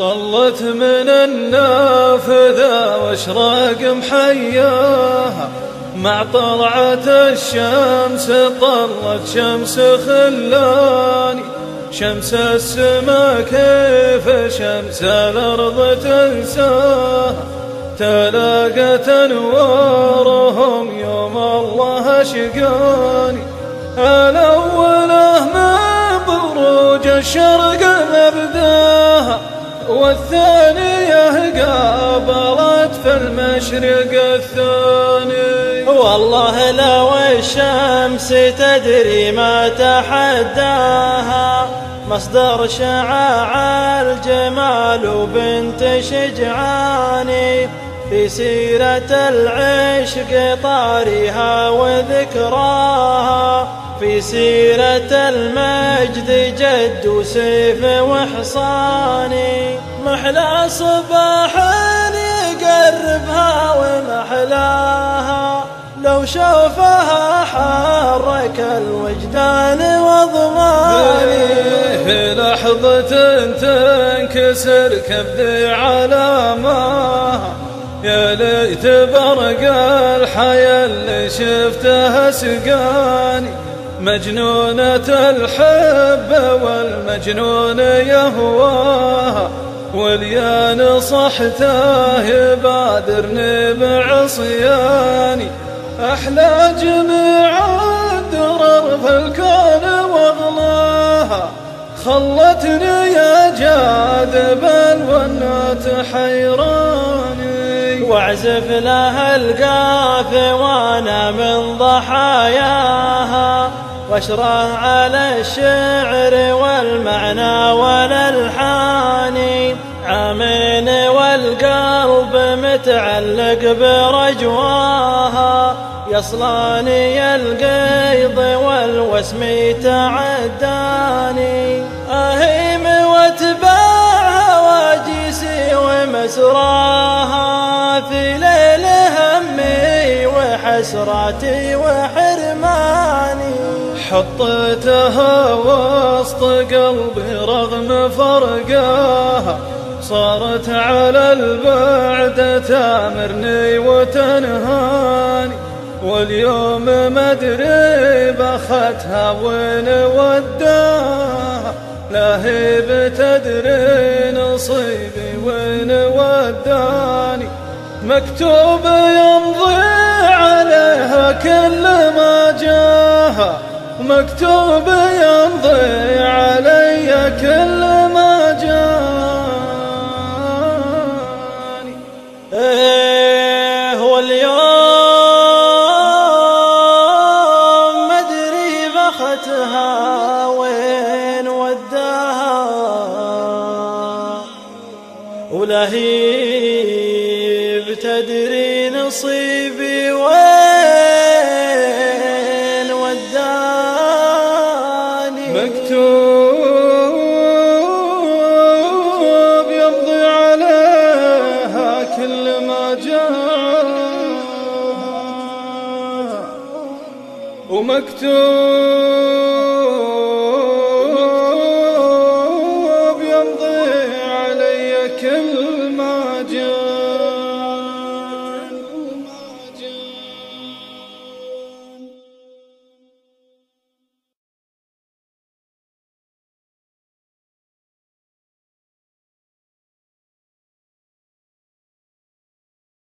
طلت من النافذة واشراق محياها، مع طلعة الشمس طلت شمس خلاني. شمس السما كيف شمس الأرض تنساها، تلاقت أنوارهم يوم الله أشقاني. الأولى من بروج الشرق مبداها، والثانية قابلت في المشرق الثاني. والله لو الشمس تدري ما تحداها، مصدر شعاع الجمال وبنت شجعاني. في سيرة العشق طارها وذكراها، في سيرة المجد جد وسيف وحصاني. محلى صباح يقربها ومحلاها، لو شوفها حرك الوجدان وضماني. في لحظة تنكسر كبدي على ماها، يا ليت برق الحياة اللي شفتها سقاني. مجنونة الحب والمجنون يهواها، واليا نصحته يبادرني بعصياني. أحلى جميع الدرر في الكون واغلاها، خلتني يا جاذبا والنات حيراني. واعزف لها القافي وانا من ضحاياها، واشرح على الشعر والمعنى والالحان. عامين والقلب متعلق برجواها، يصلاني القيض والوسم يتعداني. أهيم واتباع واجيسي ومسراها، في ليل همي وحسراتي وحرماني. حطيتها وسط قلبي رغم فرقاها، صارت على البعد تامرني وتنهاني. واليوم ما ادري بختها وين وداها، لا هي بتدري نصيبي وين وداني. مكتوب يمضي عليها كل ما جاها، مكتوب يمضي علي كل ما جاني. واليوم مدري بختها وين وداها، ولا هي بتدري نصيبي وين وداني. مكتوب يمضي عليها كل ما جاء، ومكتوب